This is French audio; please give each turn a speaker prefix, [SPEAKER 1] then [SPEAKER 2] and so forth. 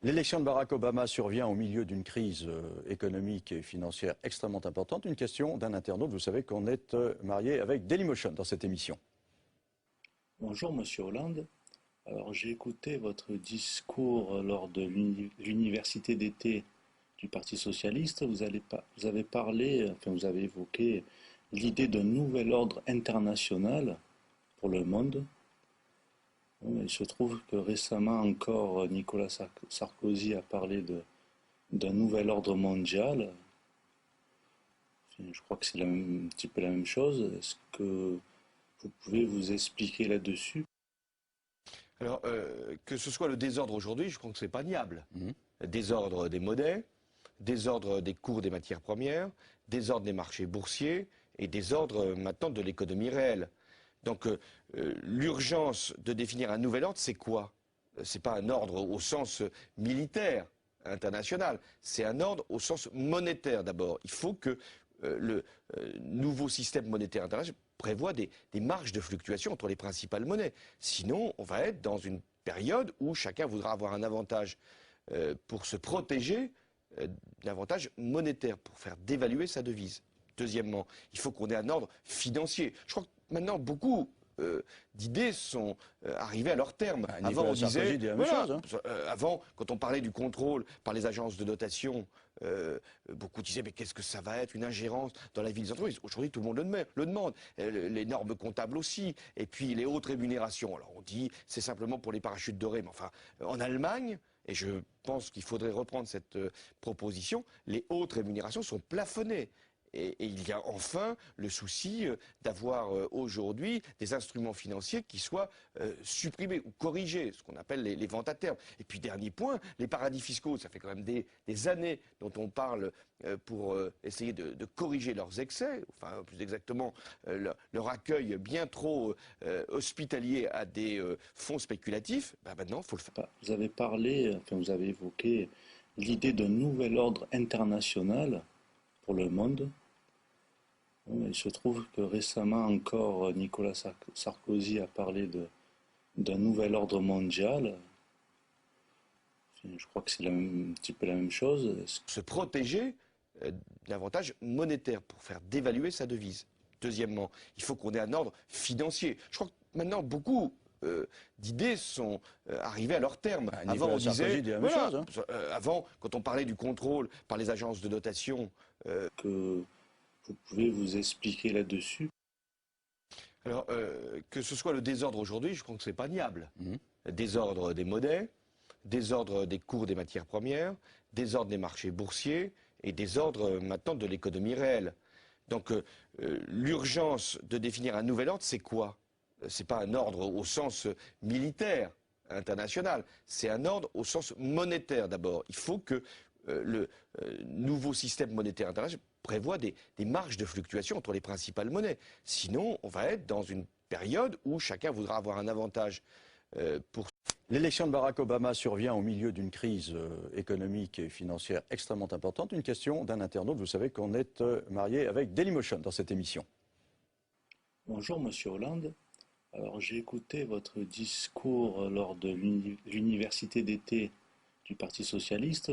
[SPEAKER 1] L'élection de Barack Obama survient au milieu d'une crise économique et financière extrêmement importante. Une question d'un internaute. Vous savez qu'on est marié avec Dailymotion dans cette émission.
[SPEAKER 2] Bonjour Monsieur Hollande. Alors j'ai écouté votre discours lors de l'université d'été du Parti socialiste. Vous avez parlé, enfin vous avez évoqué l'idée d'un nouvel ordre international pour le monde. Il se trouve que récemment encore Nicolas Sarkozy a parlé d'un nouvel ordre mondial. Enfin, je crois que c'est un petit peu la même chose. Est-ce que vous pouvez vous expliquer là-dessus?
[SPEAKER 3] Alors, que ce soit le désordre aujourd'hui, je crois que c'est pas niable.
[SPEAKER 1] Mhm.
[SPEAKER 3] Désordre des monnaies, désordre des cours des matières premières, désordre des marchés boursiers et désordre maintenant de l'économie réelle. Donc, l'urgence de définir un nouvel ordre, c'est quoi? C'est pas un ordre au sens militaire international, c'est un ordre au sens monétaire d'abord. Il faut que le nouveau système monétaire international prévoit des marges de fluctuation entre les principales monnaies. Sinon, on va être dans une période où chacun voudra avoir un avantage pour se protéger, l'avantage monétaire, pour faire dévaluer sa devise. Deuxièmement, il faut qu'on ait un ordre financier. Je crois que maintenant, beaucoup d'idées sont arrivées à leur terme.
[SPEAKER 1] Avant, on disait la même chose.
[SPEAKER 3] Avant, quand on parlait du contrôle par les agences de notation, beaucoup disaient mais qu'est-ce que ça va être, une ingérence dans la vie des entreprises. Aujourd'hui, tout le monde le demande. Les normes comptables aussi. Et puis les hautes rémunérations. Alors on dit c'est simplement pour les parachutes dorés. Mais enfin, en Allemagne, et je pense qu'il faudrait reprendre cette proposition, les hautes rémunérations sont plafonnées. Et il y a enfin le souci d'avoir aujourd'hui des instruments financiers qui soient supprimés ou corrigés, ce qu'on appelle les ventes à terme. Et puis dernier point, les paradis fiscaux, ça fait quand même des années dont on parle pour essayer de corriger leurs excès, enfin plus exactement leur accueil bien trop hospitalier à des fonds spéculatifs. Ben maintenant, il faut le faire.
[SPEAKER 2] Vous avez parlé, enfin vous avez évoqué l'idée d'un nouvel ordre international pour le monde. Il se trouve que récemment encore Nicolas Sarkozy a parlé d'un nouvel ordre mondial. Enfin, je crois que c'est un petit peu la même chose.
[SPEAKER 3] Se protéger d'avantages monétaires pour faire dévaluer sa devise. Deuxièmement, il faut qu'on ait un ordre financier. Je crois que maintenant, beaucoup d'idées sont arrivées à leur terme.
[SPEAKER 1] Avant, on disait la même chose.
[SPEAKER 3] Avant, quand on parlait du contrôle par les agences de notation,
[SPEAKER 2] Que vous pouvez vous expliquer là-dessus?
[SPEAKER 3] alors, que ce soit le désordre aujourd'hui, je crois que c'est pas niable.
[SPEAKER 1] Mhm.
[SPEAKER 3] Désordre des monnaies, désordre des cours des matières premières, désordre des marchés boursiers et désordre maintenant de l'économie réelle. Donc, l'urgence de définir un nouvel ordre, c'est quoi? C'est pas un ordre au sens militaire international, c'est un ordre au sens monétaire d'abord. Il faut que le nouveau système monétaire international prévoit des marges de fluctuation entre les principales monnaies. Sinon, on va être dans une période où chacun voudra avoir un avantage pour...
[SPEAKER 1] L'élection de Barack Obama survient au milieu d'une crise économique et financière extrêmement importante. Une question d'un internaute. Vous savez qu'on est marié avec Dailymotion dans cette émission.
[SPEAKER 2] Bonjour Monsieur Hollande. Alors j'ai écouté votre discours lors de l'université d'été du Parti socialiste.